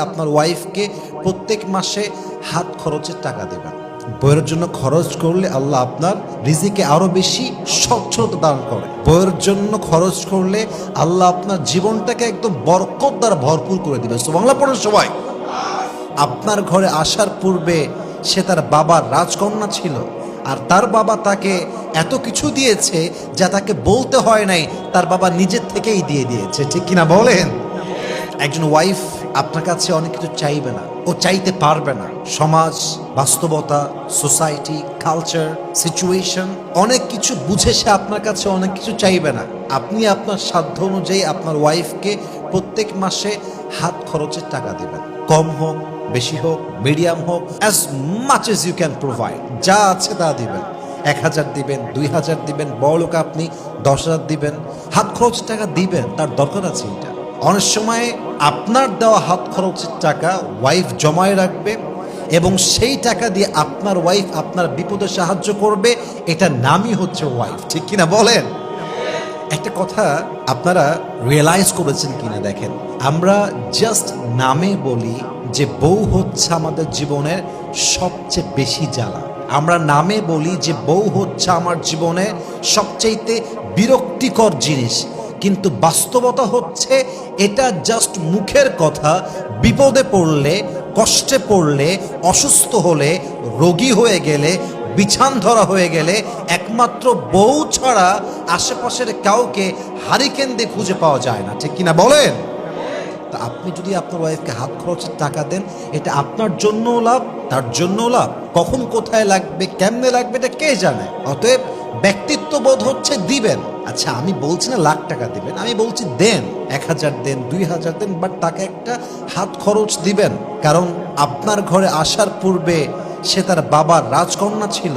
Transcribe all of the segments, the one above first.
আপনার ওয়াইফকে প্রত্যেক মাসে হাত খরচের টাকা দেবেন। বইয়ের জন্য খরচ করলে আল্লাহ আপনার রিজিকে আরো বেশি স্বচ্ছতা দান করে। বইয়ের জন্য খরচ করলে আল্লাহ আপনার জীবনটাকে একদম বরকত দ্বারা ভরপুর করে দিবে। সুবহানাল্লাহ পড়ুন সবাই। আপনার ঘরে আসার পূর্বে সে তার বাবার রাজকন্যা ছিল, আর তার বাবা তাকে এত কিছু দিয়েছে যা তাকে বলতে হয় নাই, তার বাবা নিজের থেকেই দিয়ে দিয়েছে। ঠিক কিনা বলেন? একজন ওয়াইফ আপনার কাছে অনেক কিছু চাইবে না, ও চাইতে পারবে না। সমাজ, বাস্তবতা, সোসাইটি, কালচার, সিচুয়েশন অনেক কিছু বুঝে সে আপনার কাছে অনেক কিছু চাইবে না। আপনি আপনার সাধ্য অনুযায়ী আপনার ওয়াইফকে প্রত্যেক মাসে হাত খরচের টাকা দেবেন। কম হোক, বেশি হোক, মিডিয়াম হোক, as much as you can provide. যা আছে তা দিবেন। 1000 দিবেন, 2000 দিবেন, বড় লোক আপনি 10,000 দিবেন। হাত খরচের টাকা দিবেন, তার দরকার আছে। এটা অনেক সময় আপনার দেওয়া হাত খরচের টাকা ওয়াইফ জমায় রাখবে এবং সেই টাকা দিয়ে আপনার ওয়াইফ আপনার বিপদে সাহায্য করবে। এটা নামই হচ্ছে ওয়াইফ। ঠিক কিনা বলেন? একটা কথা আপনারা রিয়েলাইজ করেছেন কিনা দেখেন, আমরা জাস্ট নামে বলি যে বউ হচ্ছে আমাদের জীবনের সবচেয়ে বেশি জ্বালা। আমরা নামে বলি যে বউ হচ্ছে আমার জীবনে সবচাইতে বিরক্তিকর জিনিস, কিন্তু বাস্তবতা হচ্ছে এটা জাস্ট মুখের কথা। বিপদে পড়লে, কষ্টে পড়লে, অসুস্থ হলে, রোগী হয়ে গেলে, বিছান ধরা হয়ে গেলে একমাত্র বউ ছাড়া আশেপাশের কাউকে হারিকেন দিয়ে খুঁজে পাওয়া যায় না। ঠিক কিনা বলেন? তা আপনি যদি আপনার ওয়াইফকে হাত খরচের টাকা দেন, এটা আপনার জন্যও লাভ, তার জন্যও লাভ। কখন কোথায় লাগবে, কেমনে লাগবে, এটা কে জানে। অতএব ব্যক্তিত্ব বোধ হচ্ছে দিবেন। আচ্ছা, আমি বলছি না লাখ টাকা দিবেন, আমি বলছি দেন, 1000 দেন, 2000 দেন, বাট তাকে একটা হাত খরচ দিবেন। কারণ আপনার ঘরে আসার পূর্বে সে তার বাবার রাজকন্যা ছিল,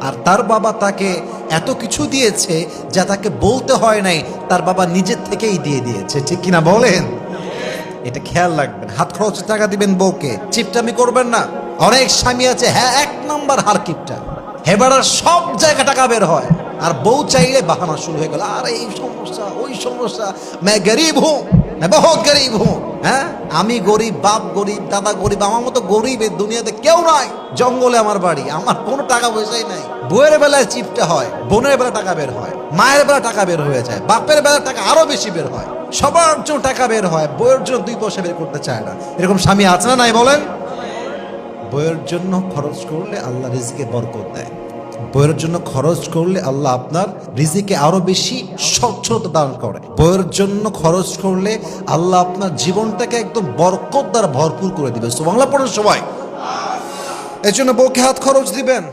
আর তার বাবা তাকে এত কিছু দিয়েছে যা তাকে বলতে হয় নাই, তার বাবা নিজের থেকেই দিয়ে দিয়েছে। ঠিক কিনা বলেন? এটা খেয়াল রাখবেন। হাত খরচের টাকা দিবেন বউকে, চিপটামি করবেন না। অনেক স্বামী আছে, হ্যাঁ, 1 নাম্বার হার কিপটা, হেবাড়ার সব জায়গা টাকা বের হয়, আর বউ চাইলে বাহানা শুরু হয়ে গেল, আর এই সমস্যা, ওই সমস্যা, मैं गरीब हूं, मैं बहुत गरीब हूं। হ্যাঁ, আমি গরিব, বাপ গরিব, দাদা গরিব, আমার মতো গরিব এই দুনিয়াতে কেউ নাই। জঙ্গলে আমার বাড়ি, আমার কোনো টাকা পয়সাই নাই। বউয়ের বেলায় চিপটা হয়, বোনের বেলা টাকা বের হয়, মায়ের বেলা টাকা বের হয়ে যায়, বাপের বেলা টাকা আরো বেশি বের হয়, সবার জন্য টাকা বের হয়, বইয়ের জন্য 2 পয়সা বের করতে চায় না। এরকম স্বামী আছে না নাই বলেন? বইয়ের জন্য খরচ করলে আল্লাহ রিজিকে বরকত দেয়। বইয়ের জন্য খরচ করলে আল্লাহ আপনার রিজিকে আরো বেশি স্বচ্ছতা দান করে। বইয়ের জন্য খরচ করলে আল্লাহ আপনার জীবনটাকে একদম বরকত দ্বারা ভরপুর করে দিবে। সুবহানাল্লাহ পড়ুন সবাই। এর জন্য বউকে হাত খরচ দিবেন।